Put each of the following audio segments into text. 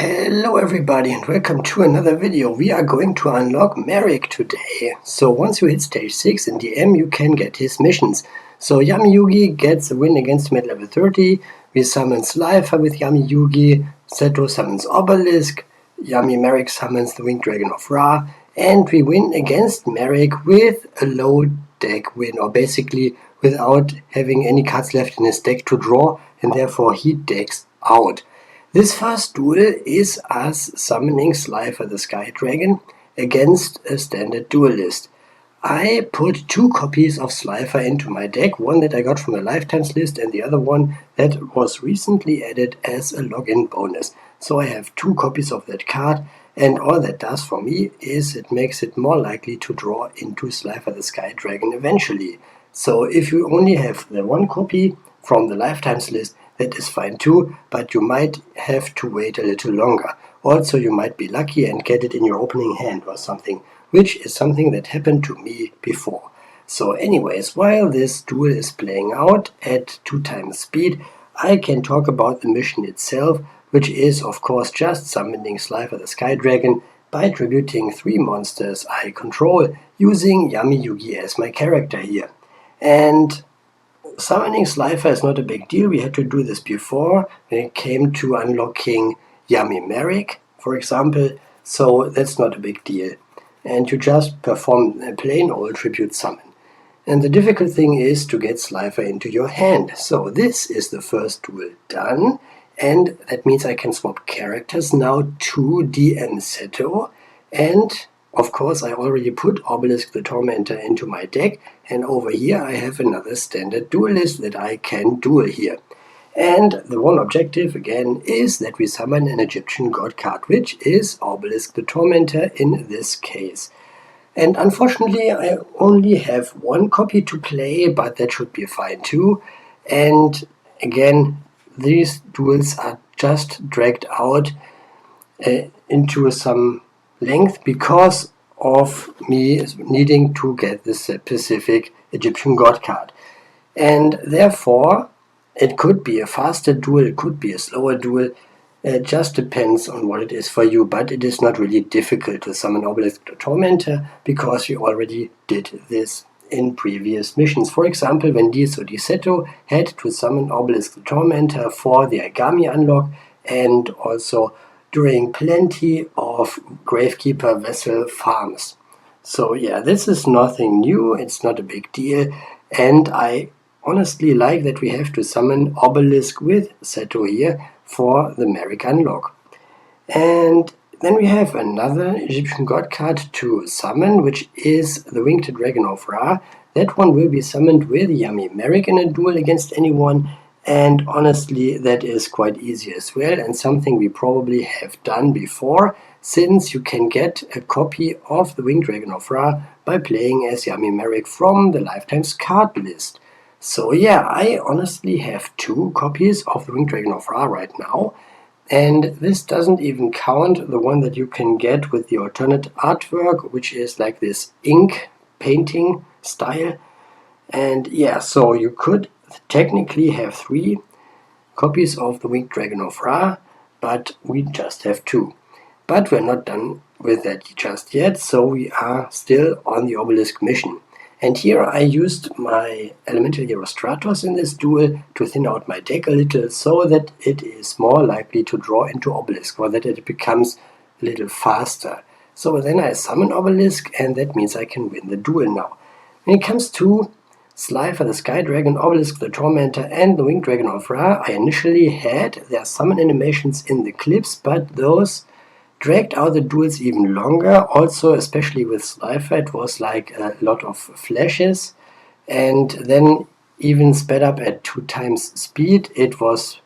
Hello everybody and welcome to another video. We are going to unlock Marik today. So once you hit stage 6 in DM you can get his missions. So Yami Yugi gets a win against him at level 30. We summon Slifer with Yami Yugi. Seto summons Obelisk. Yami Marik summons the Winged Dragon of Ra. And we win against Marik with a low deck win, or basically without having any cards left in his deck to draw, and therefore he decks out. This first duel is us summoning Slifer the Sky Dragon against a standard duelist. I put 2 copies of Slifer into my deck, one that I got from the Lifetimes list and the other one that was recently added as a login bonus. So I have 2 copies of that card, and all that does for me is it makes it more likely to draw into Slifer the Sky Dragon eventually. So if you only have the 1 copy from the Lifetimes list, that is fine too, but you might have to wait a little longer. Also, you might be lucky and get it in your opening hand or something, which is something that happened to me before. So anyways, while this duel is playing out at 2 times speed, I can talk about the mission itself, which is of course just summoning Slifer the Sky Dragon by tributing 3 monsters I control, using Yami Yugi as my character here. And summoning Slifer is not a big deal. We had to do this before when it came to unlocking Yami Marik, for example, so that's not a big deal. And you just perform a plain old tribute summon. And the difficult thing is to get Slifer into your hand. So this is the first duel done, and that means I can swap characters now to DM Seto, and of course I already put Obelisk the Tormentor into my deck, and over here I have another standard duelist that I can duel here. And the one objective again is that we summon an Egyptian god card, which is Obelisk the Tormentor in this case. And unfortunately I only have 1 copy to play, but that should be fine too. And again, these duels are just dragged out into some length because of me needing to get this specific Egyptian god card. And therefore it could be a faster duel, it could be a slower duel. It just depends on what it is for you, but it is not really difficult to summon Obelisk the Tormentor because we already did this in previous missions. For example, when DSOD Seto had to summon Obelisk the Tormentor for the Agami unlock, and also during plenty of Gravekeeper vessel farms. So yeah, this is nothing new, it's not a big deal, and I honestly like that we have to summon Obelisk with Seto here for the Marik unlock. And then we have another Egyptian god card to summon, which is the Winged Dragon of Ra. That one will be summoned with Yami Marik in a duel against anyone, and honestly that is quite easy as well, and something we probably have done before, since you can get a copy of the Winged Dragon of Ra by playing as Yami Marik from the Lifetimes card list. So yeah, I honestly have 2 copies of the Winged Dragon of Ra right now, and this doesn't even count the one that you can get with the alternate artwork, which is like this ink painting style. And yeah, so you could technically have 3 copies of the Winged Dragon of Ra, but we just have 2. But we're not done with that just yet, so we are still on the Obelisk mission. And here I used my Elemental Hero Stratos in this duel to thin out my deck a little, so that it is more likely to draw into Obelisk, or that it becomes a little faster. So then I summon Obelisk, and that means I can win the duel now. When it comes to Slifer the Sky Dragon, Obelisk the Tormentor, and the Winged Dragon of Ra, I initially had their summon animations in the clips, but those dragged out the duels even longer. Also, especially with Slifer, it was like a lot of flashes, and then even sped up at 2 times speed, it was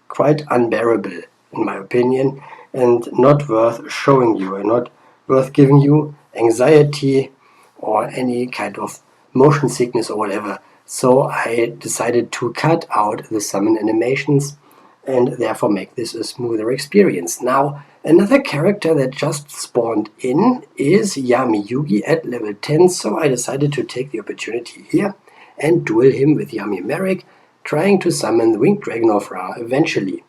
quite unbearable in my opinion, and not worth showing you, and not worth giving you anxiety or any kind of motion sickness or whatever. So I decided to cut out the summon animations and therefore make this a smoother experience. Now, another character that just spawned in is Yami Yugi at level 10, so I decided to take the opportunity here and duel him with Yami Marik, trying to summon the Winged Dragon of Ra eventually.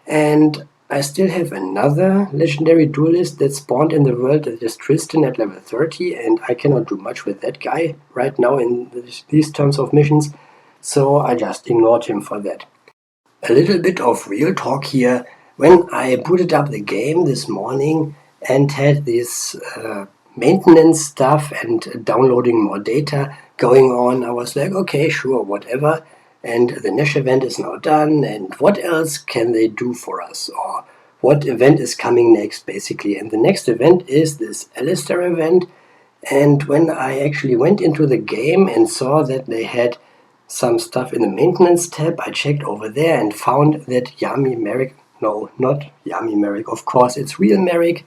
And I still have another legendary duelist that spawned in the world, that is Tristan at level 30, and I cannot do much with that guy right now in these terms of missions, so I just ignored him for that. A little bit of real talk here. When I booted up the game this morning and had this maintenance stuff and downloading more data going on, I was like, okay, sure, whatever. And the Nash event is now done, and what else can they do for us? Or what event is coming next, basically? And the next event is this Alister event. And when I actually went into the game and saw that they had some stuff in the maintenance tab, I checked over there and found that Marik, no, not Marik, of course, it's real Marik,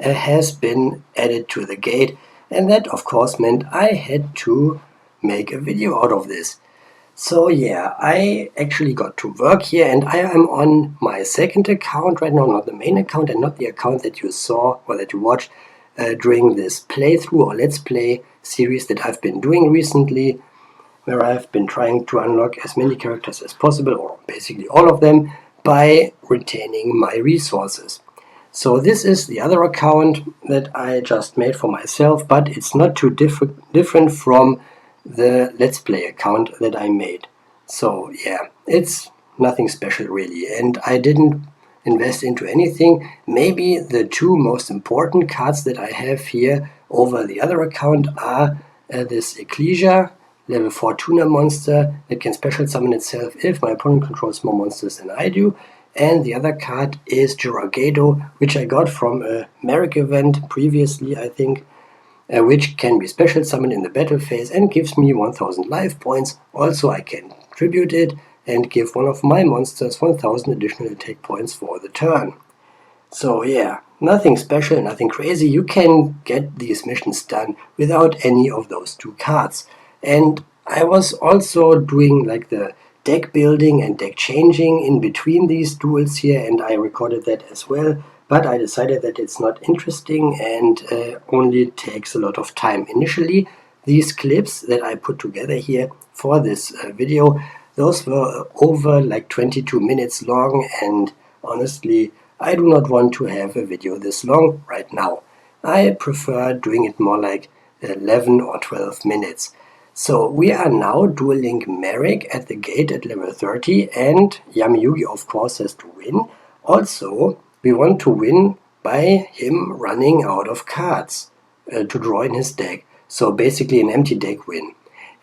has been added to the gate. And that, of course, meant I had to make a video out of this. So yeah, I actually got to work here, and I am on my second account right now, not the main account and not the account that you saw or that you watched during this playthrough or let's play series that I've been doing recently, where I've been trying to unlock as many characters as possible, or basically all of them, by retaining my resources. So this is the other account that I just made for myself, but it's not too different from the Let's Play account that I made. So yeah, it's nothing special really, and I didn't invest into anything. Maybe the two most important cards that I have here over the other account are this Ecclesia, level 4 tuner monster that can special summon itself if my opponent controls more monsters than I do, and the other card is Juragado, which I got from a Marik event previously, I think, which can be special summoned in the battle phase and gives me 1000 life points. Also, I can tribute it and give one of my monsters 1000 additional attack points for the turn. So yeah, nothing special, nothing crazy. You can get these missions done without any of those two cards. And I was also doing like the deck building and deck changing in between these duels here, and I recorded that as well. But I decided that it's not interesting and only takes a lot of time. Initially, these clips that I put together here for this video, those were over like 22 minutes long, and honestly, I do not want to have a video this long right now. I prefer doing it more like 11 or 12 minutes. So we are now dueling Marik at the gate at level 30, and Yugi of course has to win. Also, we want to win by him running out of cards to draw in his deck. So basically an empty deck win.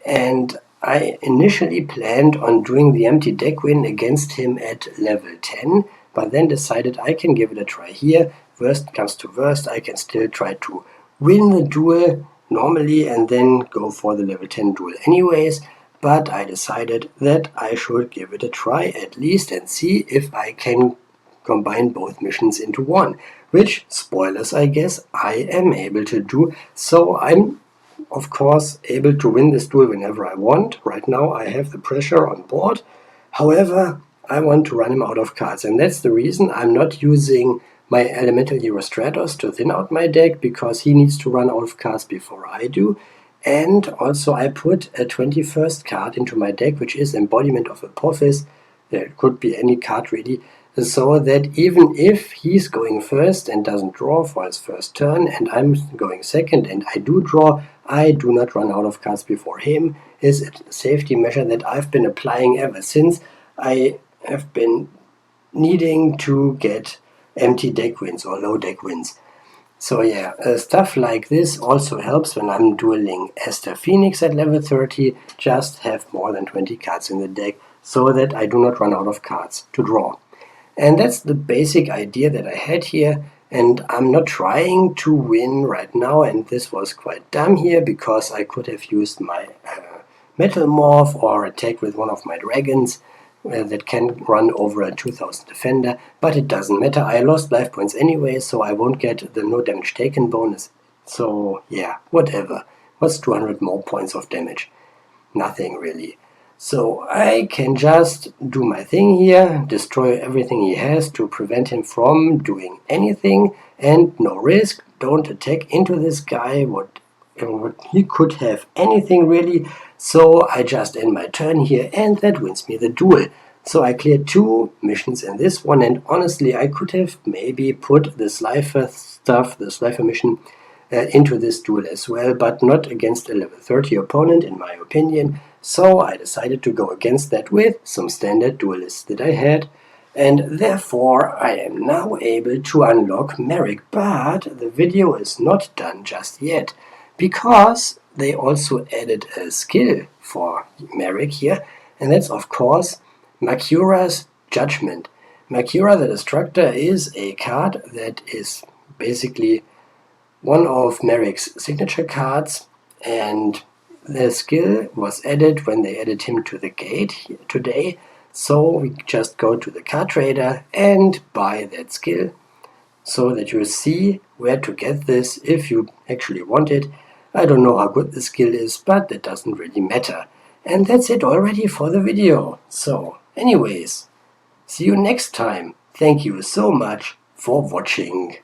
And I initially planned on doing the empty deck win against him at level 10, but then decided I can give it a try here. Worst comes to worst, I can still try to win the duel normally and then go for the level 10 duel anyways, but I decided that I should give it a try at least and see if I can combine both missions into one, which, spoilers I guess, I am able to do. So I'm of course able to win this duel whenever I want. Right now I have the pressure on board, however I want to run him out of cards, and that's the reason I'm not using my Elemental Hero Stratos to thin out my deck, because he needs to run out of cards before I do. And also I put a 21st card into my deck, which is Embodiment of Apophis. It could be any card really, so that even if he's going first and doesn't draw for his first turn, and I'm going second and I do draw, I do not run out of cards before him. Is a safety measure that I've been applying ever since I have been needing to get empty deck wins or low deck wins. So yeah, stuff like this also helps when I'm dueling Esther Phoenix at level 30, just have more than 20 cards in the deck so that I do not run out of cards to draw. And that's the basic idea that I had here, and I'm not trying to win right now, and this was quite dumb here because I could have used my Metal Morph or attack with one of my dragons that can run over a 2000 defender, but it doesn't matter. I lost life points anyway, so I won't get the no damage taken bonus. So yeah, whatever. What's 200 more points of damage? Nothing really. So I can just do my thing here, destroy everything he has to prevent him from doing anything, and no risk, don't attack into this guy, what he could have anything really. So I just end my turn here, and that wins me the duel. So I cleared 2 missions in this one, and honestly I could have maybe put the Slifer stuff, the Slifer mission, into this duel as well, but not against a level 30 opponent in my opinion, so I decided to go against that with some standard duelists that I had, and therefore I am now able to unlock Marik. But the video is not done just yet, because they also added a skill for Marik here, and that's of course Makura's Judgment. Makura the Destructor is a card that is basically one of Marik's signature cards, and the skill was added when they added him to the gate today. So we just go to the card trader and buy that skill, so that you see where to get this if you actually want it. I don't know how good the skill is, but that doesn't really matter. And that's it already for the video. So anyways, see you next time. Thank you so much for watching.